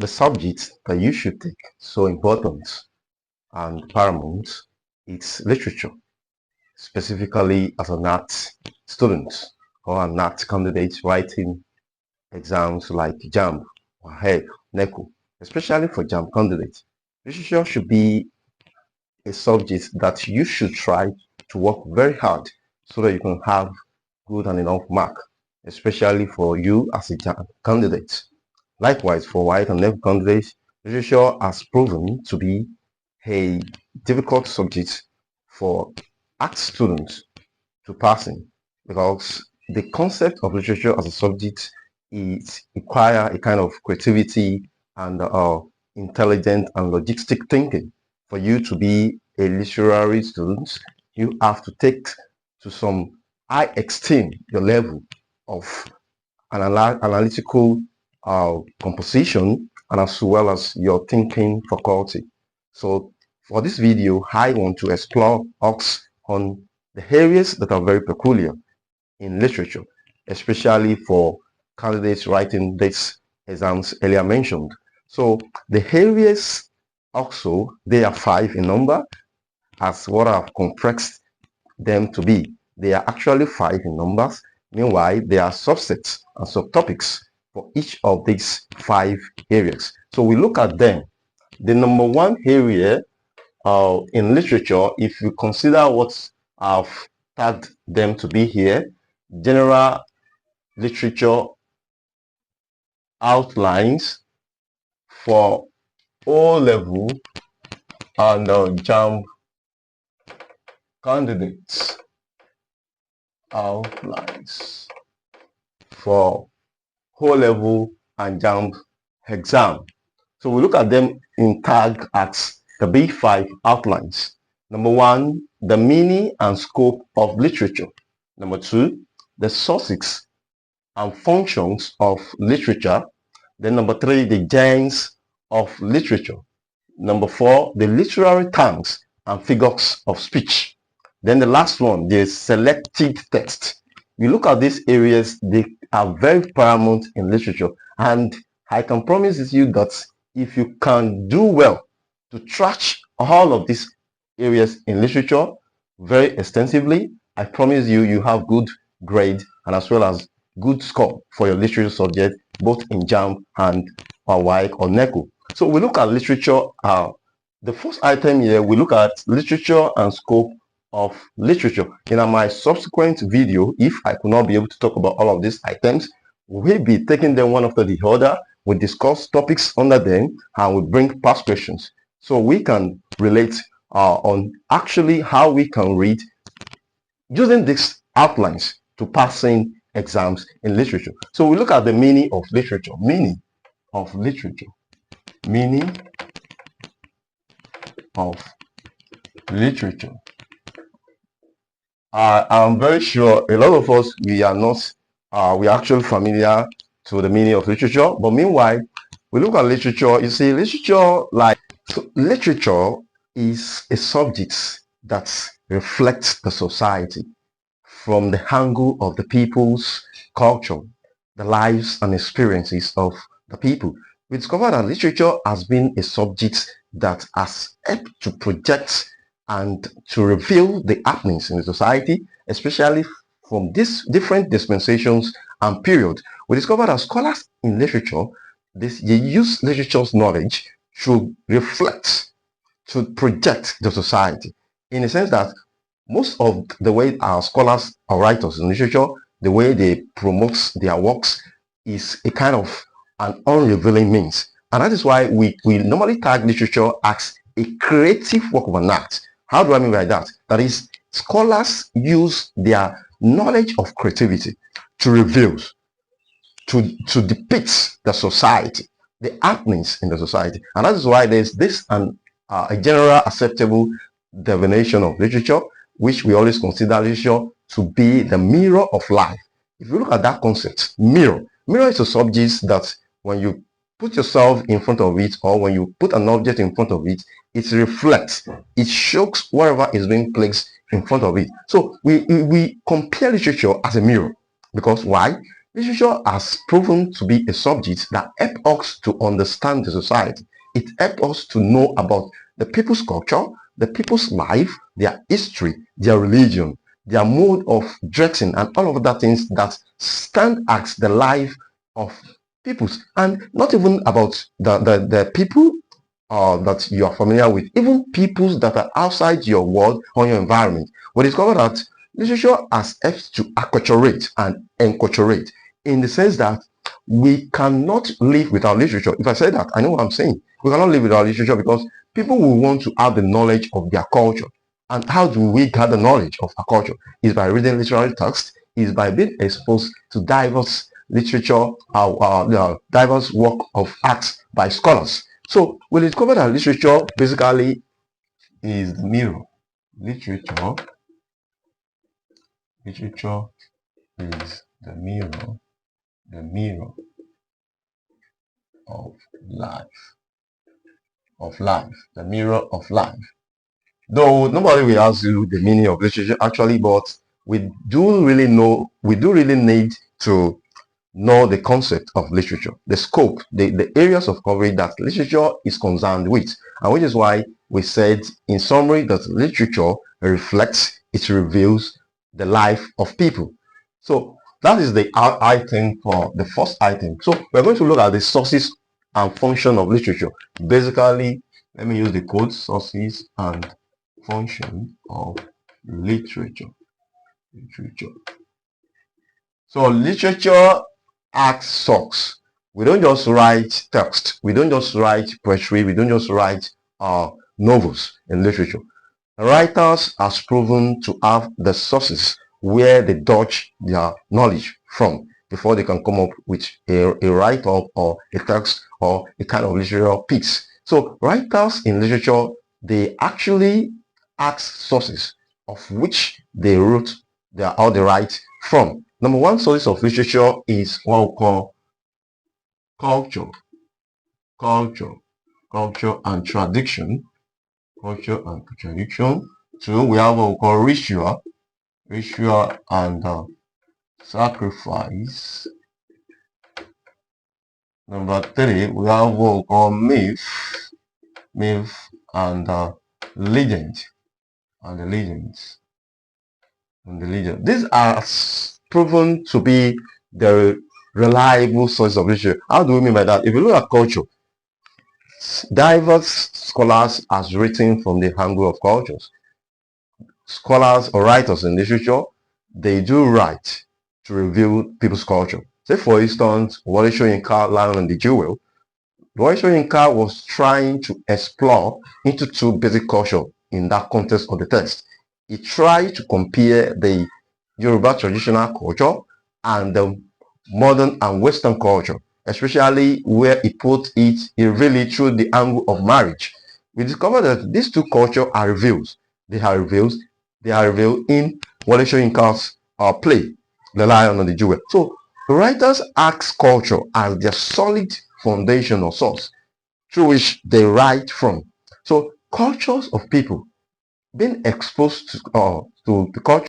The subject that you should take so important and paramount is literature, specifically as an art student or an art candidate writing exams like JAMB, WAHEC, NECO, especially for JAMB candidates. Literature should be a subject that you should try to work very hard so that you can have good and enough mark, especially for you as a JAMB candidate. Likewise, for WAHEC and NECO candidates, literature has proven to be a difficult subject for art students to pass in, because the concept of literature as a subject is require a kind of creativity and intelligent and logistic thinking. For you to be a literary student, you have to take to some high extreme your level of analytical composition, and as well as your thinking faculty. So for this video, I want to explore on the areas that are very peculiar in literature, especially for candidates writing these exams earlier mentioned. So the areas also, they are 5 in number, as what I've compressed them to be. They are actually 5 in numbers. Meanwhile, there are subsets and subtopics for each of these 5 areas. So we look at them. The number 1 area in literature, if you consider what I've tagged them to be here, general literature outlines for O-level and JAMB candidates. Outlines for O-level and JAMB exam. So we look at them in tag as the B5 outlines. Number 1, the meaning and scope of literature. Number 2, the sources and functions of literature. Then number 3, the genres of literature. Number 4, the literary terms and figures of speech. Then the last one, the selected text. You look at these areas, they are very paramount in literature, and I can promise you that if you can do well to trash all of these areas in literature very extensively, I promise you, you have good grade and as well as good score for your literature subject, both in JAMB and WAHEC or NECO. So we look at literature. The first item here, we look at literature and scope of literature. In my subsequent video, if I could not be able to talk about all of these items, we'll be taking them one after the other. We discuss topics under them and we bring past questions so we can relate on actually how we can read using these outlines to passing exams in literature. So we look at the meaning of literature. Meaning of literature. Meaning of literature. I'm very sure a lot of us, we are not we are actually familiar to the meaning of literature, but meanwhile we look at literature. You see, literature, literature is a subject that reflects the society from the angle of the people's culture, the lives and experiences of the people. We discover that literature has been a subject that has helped to project and to reveal the happenings in the society, especially from these different dispensations and periods. We discover that scholars in literature, they use literature's knowledge to reflect, to project the society, in the sense that most of the way our scholars or writers in literature, the way they promote their works is a kind of an unrevealing means. And that is why we normally tag literature as a creative work of an art. How do I mean by that? That is, scholars use their knowledge of creativity to reveal, to depict the society, the happenings in the society. And that is why there's this a general acceptable definition of literature, which we always consider literature to be the mirror of life. If you look at that concept, mirror is a subject that when you put yourself in front of it, or when you put an object in front of it, it reflects, it shows whatever is being placed in front of it. So we compare literature as a mirror, because why? Literature has proven to be a subject that helps us to understand the society. It helps us to know about the people's culture, the people's life, their history, their religion, their mode of dressing, and all of that things that stand as the life of peoples. And not even about the people that you are familiar with, even peoples that are outside your world or your environment. We discover that literature has helped to acculturate and enculturate in the sense that we cannot live without literature. If I say that, I know what I'm saying. We cannot live without literature because people will want to have the knowledge of their culture. And how do we gather knowledge of our culture? Is by reading literary texts, is by being exposed to diverse literature, diverse work of arts by scholars. So we discovered that literature basically is the mirror. Literature, literature is the mirror of life, the mirror of life. Though nobody will ask you the meaning of literature actually, but we do really need to know the concept of literature, the scope, the areas of coverage that literature is concerned with, and which is why we said in summary that literature reflects, it reveals the life of people. So that is the item for the first item. So we're going to look at the sources and function of literature. Basically, let me use the code sources and function of literature. So literature acts source. We don't just write text. We don't just write poetry. We don't just write novels in literature. Writers are proven to have the sources where they dodge their knowledge from before they can come up with a write-up or a text or a kind of literary piece. So writers in literature, they actually ask sources of which they wrote or they write from. Number one source of literature is what we call culture and tradition. Two, we have what we call ritual and sacrifice. Number three, we have what we call myth and legend, These are proven to be the reliable source of literature. How do we mean by that? If you look at culture, diverse scholars has written from the angle of cultures. Scholars or writers in literature, they do write to reveal people's culture. Say for instance, Wole Soyinka, Lion and the Jewel. Wole Soyinka was trying to explore into two basic cultures in that context of the text. He tried to compare the Yoruba traditional culture and the modern and Western culture, especially where he put it, he revealed it through the angle of marriage. We discovered that these two cultures are revealed. They are revealed in Wole Soyinka's play, The Lion and the Jewel. So writers ask culture as their solid foundation or source through which they write from. So cultures of people being exposed to the culture.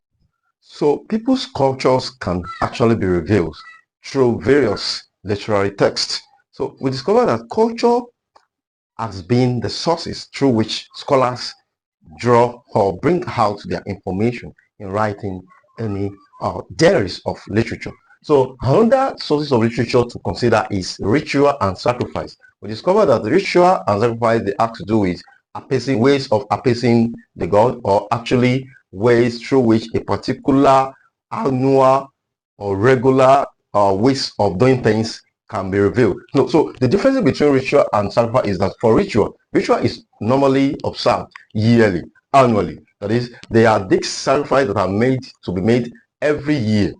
So people's cultures can actually be revealed through various literary texts. So we discover that culture has been the sources through which scholars draw or bring out their information in writing any genres of literature. So another sources of literature to consider is ritual and sacrifice. We discover that the ritual and sacrifice they have to do with appeasing ways of appeasing the god, or actually ways through which a particular annual or regular ways of doing things can be revealed. No, so the difference between ritual and sacrifice is that for ritual is normally observed yearly, annually. That is, there are these sacrifices that are made to be made every year,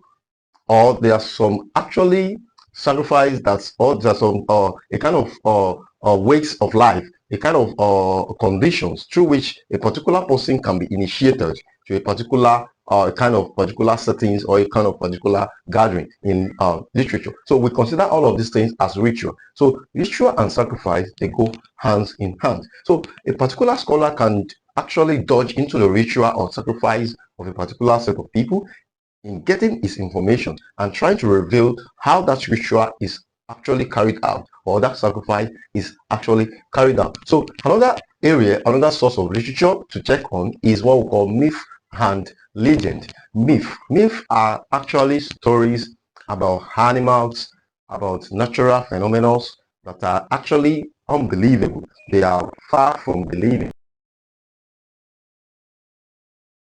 or there are some actually sacrifice that's, or there's some a kind of ways of life, a kind of conditions through which a particular person can be initiated to a particular kind of particular settings or a kind of particular gathering in literature. So we consider all of these things as ritual. So ritual and sacrifice, they go hands in hand. So a particular scholar can actually dodge into the ritual or sacrifice of a particular set of people in getting his information and trying to reveal how that ritual is actually carried out, or that sacrifice is actually carried out. So another area, another source of literature to check on is what we call myth and legend. Myth are actually stories about animals, about natural phenomena that are actually unbelievable. They are far from believing.